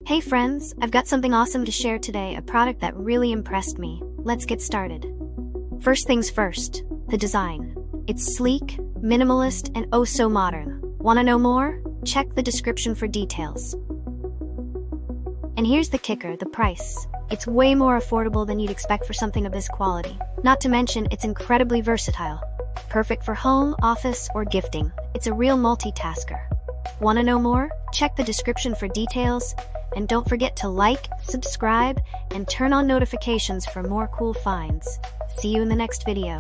Hey friends, I've got something awesome to share today, a product that really impressed me. Let's get started. First things first, the design. It's sleek, minimalist, and oh so modern. Wanna know more? Check the description for details. And here's the kicker, the price. It's way more affordable than you'd expect for something of this quality. Not to mention, it's incredibly versatile. Perfect for home, office, or gifting. It's a real multitasker. Wanna know more? Check the description for details. And don't forget to like, subscribe, and turn on notifications for more cool finds. See you in the next video.